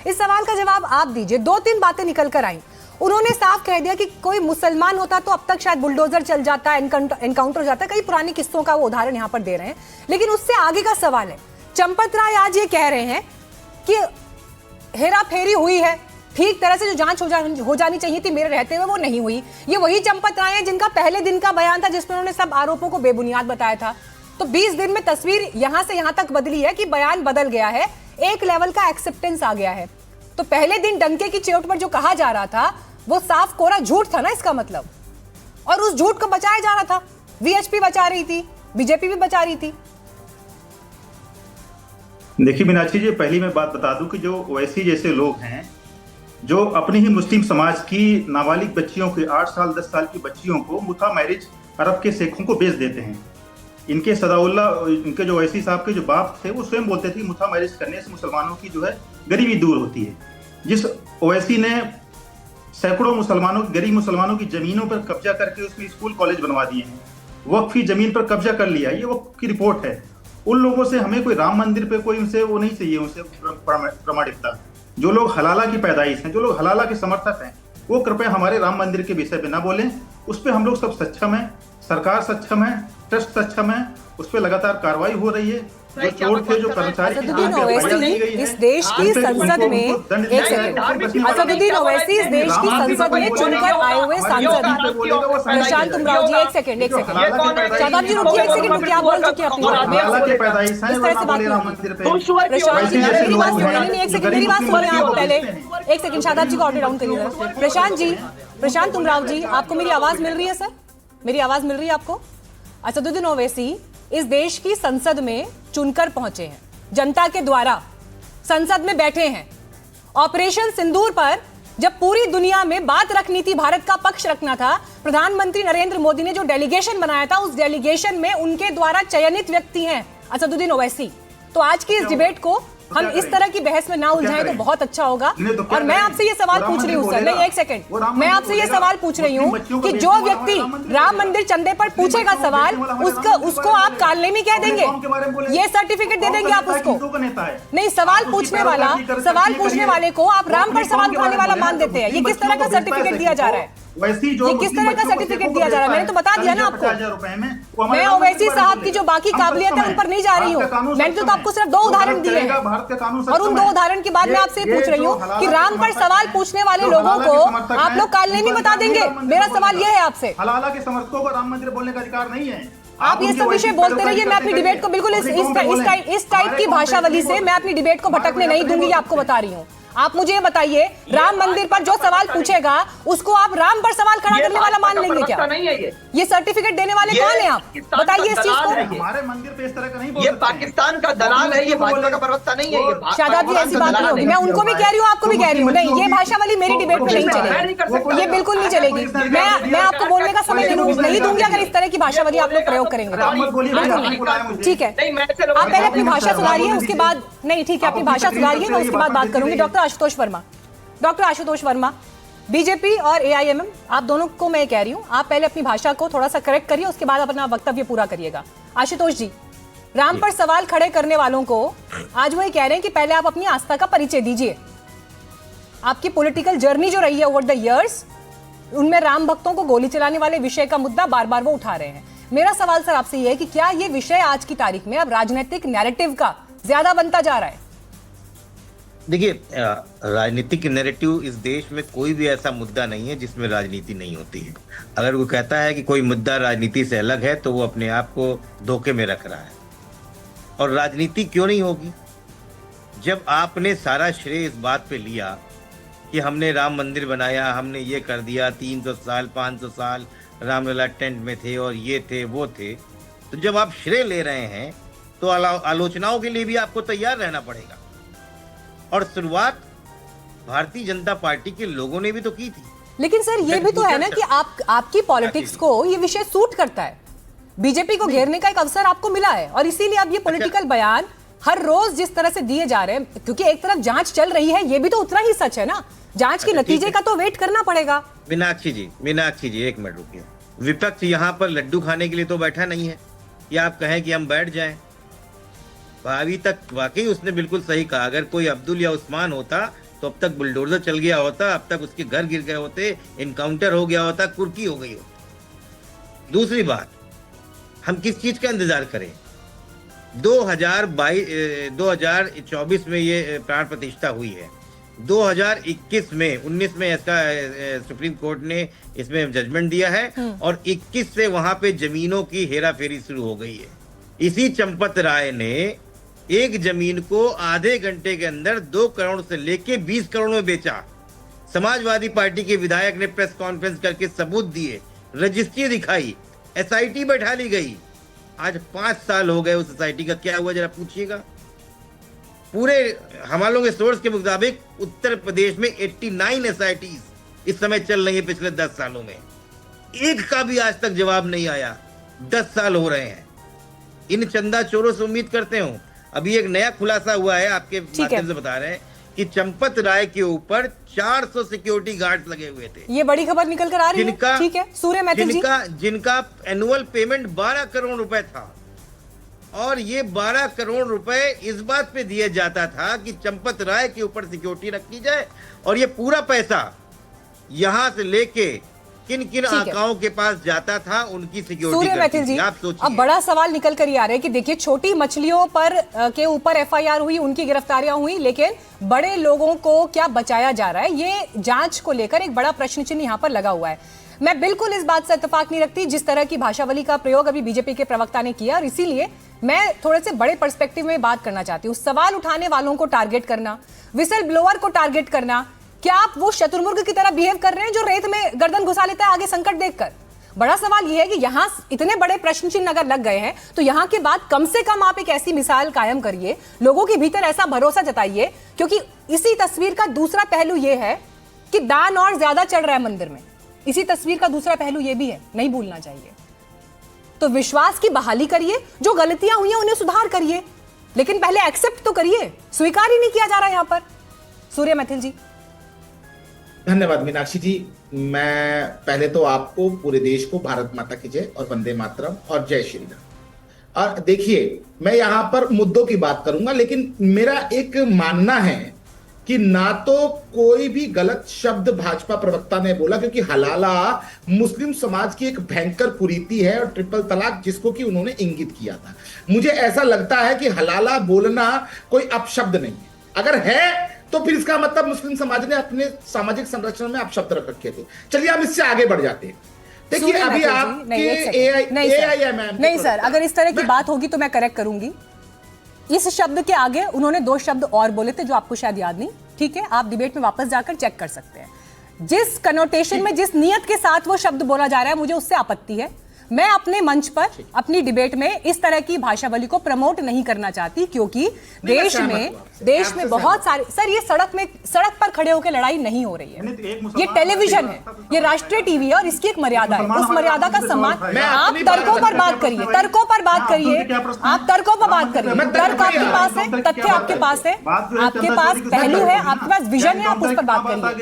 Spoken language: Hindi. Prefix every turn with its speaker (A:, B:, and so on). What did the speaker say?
A: इस सवाल का जवाब आप दीजिए। 2-3 बातें निकल कर आई। उन्होंने साफ कह दिया कि कोई मुसलमान होता तो अब तक शायद बुलडोजर चल जाता, एनकाउंटर हो जाता। कई पुरानी किस्सों का वो उदाहरण यहाँ पर दे रहे हैं, लेकिन उससे आगे का सवाल है। चंपत राय आज ये कह रहे हैं कि हेरा फेरी हुई है, ठीक तरह से जो जांच हो जानी चाहिए थी मेरे रहते हुए वो नहीं हुई। ये वही चंपत राय हैं जिनका पहले दिन का बयान था जिसमें उन्होंने सब आरोपों को बेबुनियाद बताया था। तो 20 दिन में तस्वीर यहां से यहां तक बदली है कि बयान बदल गया है, एक लेवल का एक्सेप्टेंस आ गया है। तो पहले दिन डंके की चोट पर जो कहा जा रहा था वो साफ कोरा झूठ था ना इसका मतलब, और उस झूठ को बचाया जा रहा था। वीएचपी बचा रही थी, बीजेपी भी बचा रही थी।
B: देखिए मीनाक्षी जी, पहली मैं बात बता दूं कि जो ओवैसी जैसे लोग हैं जो अपनी ही मुस्लिम समाज की नाबालिग बच्चियों की 8 साल 10 साल की बच्चियों को मुथा मैरिज अरब के शेखों को बेच देते हैं। इनके सदाउल्ला, इनके जो ओवैसी साहब के जो बाप थे वो स्वयं बोलते थे मुथा मैरिज करने से मुसलमानों की जो है गरीबी दूर होती है। जिस ओवैसी ने सैकड़ों मुसलमानों, गरीब मुसलमानों की जमीनों पर कब्जा करके उसमें स्कूल कॉलेज बनवा दिए हैं, वक्फ की जमीन पर कब्जा कर लिया, ये वक्फ की रिपोर्ट है। उन लोगों से हमें कोई राम मंदिर पे कोई उनसे वो नहीं चाहिए, उनसे प्रामाणिकता। जो लोग हलाला की पैदाइश हैं, जो लोग हलाला के समर्थक हैं, वो कृपया हमारे राम मंदिर के विषय पे ना बोलें। उस पर हम लोग सब सक्षम हैं, सरकार सक्षम है, ट्रस्ट सक्षम है, उस पर लगातार कार्रवाई हो रही है। जो चोर थे, जो कर्मचारी
A: इस देश की संसद में, एक सेकंड, असदुद्दीन ओवैसी इस देश की संसद में चुनकर आए हुए सांसद प्रशांत उमराव जी, एक सेकंड शादाब जी रुकिए, एक सेकंड रुकिए, आप बोल चुके हैं अपनी बात। इस तरह से बात नहीं, प्रशांत जी मेरी बात सुनिए, एक सेकंड मेरी बात सुनिए आप पहले, एक सेकंड शादाब जी को ऑर्डर डाउन करिए। प्रशांत जी, प्रशांत उमराव जी, आपको मेरी आवाज मिल रही है सर? मेरी आवाज मिल रही है आपको? असदुद्दीन ओवैसी इस देश की संसद में चुनकर पहुंचे हैं, जनता के द्वारा संसद में बैठे हैं। ऑपरेशन सिंदूर पर जब पूरी दुनिया में बात रखनी थी, भारत का पक्ष रखना था, प्रधानमंत्री नरेंद्र मोदी ने जो डेलीगेशन बनाया था उस डेलीगेशन में उनके द्वारा चयनित व्यक्ति हैं असदुद्दीन ओवैसी। तो आज की इस डिबेट को हम इस तरह की बहस में ना उलझाएं तो बहुत अच्छा होगा। और मैं आपसे ये सवाल पूछ रही हूँ सर, नहीं एक सेकंड, मैं आपसे ये सवाल पूछ रही हूँ कि जो व्यक्ति राम मंदिर चंदे पर पूछेगा सवाल, उसको आप कालनेमी कह देंगे? ये सर्टिफिकेट दे देंगे आप उसको? नहीं, सवाल पूछने वाले को आप राम पर सवाल उठाने वाला मान देते हैं। ये किस तरह का सर्टिफिकेट दिया जा रहा है? ये किस तरह का सर्टिफिकेट दिया जा रहा है? मैंने तो बता दिया ना आपको। मैं ओवैसी साहब की जो बाकी काबिलियत है उन पर नहीं जा रही हूँ। मैंने तो आपको सिर्फ 2 उदाहरण दिए हैं, और उन 2 उदाहरण के बाद मैं आपसे पूछ रही हूँ कि राम पर सवाल पूछने वाले लोगों को आप लोग कालनेमी बता देंगे? मेरा सवाल ये है आपसे।
B: हलाला के समर्थकों को राम मंदिर बोलने का अधिकार नहीं है।
A: आप ये सब विषय बोलते रहिए, मैं अपनी डिबेट को बिल्कुल इस टाइप की भाषावली से मैं अपनी डिबेट को भटकने नहीं दूंगी, आपको बता रही हूँ। आप मुझे ये बताइए, राम मंदिर पर जो सवाल पूछेगा उसको आप राम पर सवाल खड़ा करने वाला मान लेंगे क्या? ये सर्टिफिकेट देने वाले कौन है? आप बताइए इस चीज को।
B: हमारे मंदिर पे इस तरह का नहीं,
C: ये पाकिस्तान का दलाल है, ये भाजपा का प्रवक्ता नहीं है।
A: शादाब जी ऐसी बात नहीं होगी, मैं उनको भी कह रही हूँ, आपको भी कह रही हूँ। नहीं, ये भाषा वाली मेरी डिबेट में नहीं चलेगी, ये बिल्कुल नहीं चलेगी। मैं आपको बोलने का समय नहीं दूंगी अगर इस तरह की भाषा वाली आप लोग प्रयोग करेंगे। ठीक है, आप पहले अपनी भाषा सुधारिए, उसके बाद नहीं, ठीक है, अपनी भाषा सुधारिए, मैं उसके बाद बात करूंगी। डॉक्टर आशुतोष वर्मा, बीजेपी और एआईएमएम, आप दोनों को मैं कह रही हूं, आप पहले अपनी भाषा को थोड़ा सा करेक्ट करिए, उसके बाद अपना वक्तव्य पूरा करिएगा। आशुतोष जी, राम पर सवाल खड़े करने वालों को आज वो ये कह रहे हैं कि पहले आप अपनी आस्था का परिचय दीजिए। आपकी पॉलिटिकल जर्नी जो रही है ओवर द इयर्स, उनमें राम भक्तों को गोली चलाने वाले विषय का मुद्दा बार बार वो उठा रहे हैं। मेरा सवाल सर आपसे ये है कि क्या ये विषय आज की तारीख में अब राजनीतिक नैरेटिव का ज्यादा बनता जा रहा है?
D: देखिए, राजनीतिक नैरेटिव इस देश में कोई भी ऐसा मुद्दा नहीं है जिसमें राजनीति नहीं होती है। अगर वो कहता है कि कोई मुद्दा राजनीति से अलग है तो वो अपने आप को धोखे में रख रहा है। और राजनीति क्यों नहीं होगी? जब आपने सारा श्रेय इस बात पे लिया कि हमने राम मंदिर बनाया, हमने ये कर दिया, 300 साल 500 साल रामलला टेंट में थे और ये थे वो थे, तो जब आप श्रेय ले रहे हैं तो आलोचनाओं के लिए भी आपको तैयार रहना पड़ेगा। और शुरुआत भारतीय जनता पार्टी के लोगों ने भी तो की थी।
A: लेकिन सर ये भी तो है ना कि आपकी पॉलिटिक्स को ये विषय सूट करता है। बीजेपी को घेरने का एक अवसर आपको मिला है और इसीलिए अब ये पॉलिटिकल बयान हर रोज जिस तरह से दिए जा रहे हैं, क्योंकि एक तरफ जांच चल रही है, ये भी तो उतना ही सच है ना, जांच के नतीजे का तो वेट करना पड़ेगा।
D: मीनाक्षी जी 1 मिनट रुकिए। विपक्ष यहाँ पर लड्डू खाने के लिए तो बैठा नहीं है कि आप कहें कि हम बैठ जाएं। अभी तक वाकई उसने बिल्कुल सही कहा, अगर कोई अब्दुल या उस्मान होता तो तो अब तक बुलडोजर चल गया होता, अब तक उसके घर गिर गए होते, इनकाउंटर हो गया होता, कुर्की हो गई होती। दूसरी बात, हम किस चीज का इंतजार करें? 2024 में ये प्राण प्रतिष्ठा हुई है, 2021 में 19 में इसका सुप्रीम कोर्ट ने इसमें जजमेंट दिया है, और 21 से वहां पे जमीनों की हेरा फेरी शुरू हो गई है। इसी चंपत राय ने एक जमीन को आधे घंटे के अंदर 2 करोड़ से लेके 20 करोड़ में बेचा। समाजवादी पार्टी के विधायक ने प्रेस कॉन्फ्रेंस करके सबूत दिए, रजिस्ट्री दिखाई, SIT बैठा ली गई। आज 5 साल हो गए, उस SIT का क्या हुआ जरा पूछिएगा। पूरे हमारे लोगों के सोर्स के मुताबिक उत्तर प्रदेश में 89 SITs इस समय चल रही है पिछले 10 सालों में, एक का भी आज तक जवाब नहीं आया। 10 साल हो रहे हैं। इन चंदा चोरों से उम्मीद करते हो। अभी एक नया खुलासा हुआ है, आपके माध्यम से बता रहे हैं कि चंपत राय के ऊपर 400 सिक्योरिटी गार्ड लगे हुए थे।
A: ये बड़ी खबर निकल कर आ रही है। ठीक है, सूर्य मैथिल जी,
D: जिनका एनुअल पेमेंट 12 करोड़ रुपए था, और ये 12 करोड़ रुपए इस बात पे दिया जाता था कि चंपत राय के ऊपर सिक्योरिटी रखी जाए, और ये पूरा पैसा यहां से लेके किन किन आकाओं के पास जाता था, उनकी सिक्योरिटी।
A: सूर्य मैथिल जी,
D: आप सोचिए।
A: अब बड़ा सवाल निकल कर ही आ रहा है कि देखिए, छोटी मछलियों पर के ऊपर FIR हुई, उनकी गिरफ्तारियां हुई, लेकिन बड़े लोगों को क्या बचाया जा रहा है, ये जांच को लेकर एक बड़ा प्रश्न चिन्ह यहां पर लगा हुआ है। मैं बिल्कुल इस बात से इत्तेफाक नहीं रखती जिस तरह की भाषावली का प्रयोग अभी बीजेपी के प्रवक्ता ने किया, और इसीलिए मैं थोड़े से बड़े पर्सपेक्टिव में बात करना चाहती हूँ। सवाल उठाने वालों को टारगेट करना, विसल ब्लोअर को टारगेट करना, क्या आप वो शत्रुमुर्ग की तरह बिहेव कर रहे हैं जो रेत में गर्दन घुसा लेता है आगे संकट देखकर? बड़ा सवाल यह है कि यहां इतने बड़े प्रश्न चिन्ह अगर लग गए हैं, तो यहां के बाद कम से कम आप एक ऐसी मिसाल कायम करिए, लोगों के भीतर ऐसा भरोसा जताइए, क्योंकि इसी तस्वीर का दूसरा पहलू यह है कि दान और ज्यादा चढ़ रहा है मंदिर में। इसी तस्वीर का दूसरा पहलू यह भी है, नहीं भूलना चाहिए। तो विश्वास की बहाली करिए, जो गलतियां हुई हैं उन्हें सुधार करिए, लेकिन पहले एक्सेप्ट तो करिए। स्वीकार ही नहीं किया जा रहा यहां पर। सूर्य मैथिल जी।
E: धन्यवाद मीनाक्षी जी। मैं पहले तो आपको, पूरे देश को भारत माता की जय और वंदे मातरम और जय श्री राम। और देखिए, मैं यहाँ पर मुद्दों की बात करूंगा, लेकिन मेरा एक मानना है कि ना तो कोई भी गलत शब्द भाजपा प्रवक्ता ने बोला, क्योंकि हलाला मुस्लिम समाज की एक भयंकर कुरीति है, और ट्रिपल तलाक जिसको कि उन्होंने इंगित किया था। मुझे ऐसा लगता है कि हलाला बोलना कोई अपशब्द नहीं है। अगर है तो फिर इसका मतलब मुस्लिम समाज ने अपने सामाजिक संरचना में अपशब्द रख रखे थे। चलिए हम इससे आगे बढ़ जाते हैं। देखिए, अभी आप
A: नहीं सर, अगर इस तरह की बात होगी तो मैं करेक्ट करूंगी। इस शब्द के आगे उन्होंने 2 शब्द और बोले थे जो आपको शायद याद नहीं। ठीक है, आप डिबेट में वापस जाकर चेक कर सकते हैं। जिस कनोटेशन में, जिस नियत के साथ वो शब्द बोला जा रहा है, मुझे उससे आपत्ति है। मैं अपने मंच पर, अपनी डिबेट में इस तरह की भाषावली को प्रमोट नहीं करना चाहती, क्योंकि देश में बहुत सारे, सर ये सड़क पर खड़े होकर लड़ाई नहीं हो रही है। ये टेलीविजन है, ये राष्ट्रीय टीवी है, और इसकी एक मर्यादा है। उस मर्यादा का सम्मान। आप तर्कों पर बात करिए, आप तर्कों पर बात करिए। तर्क आपके पास है, तथ्य आपके पास है, आपके पास पहलू है, आपके पास विजन है, आप उस पर बात करिए।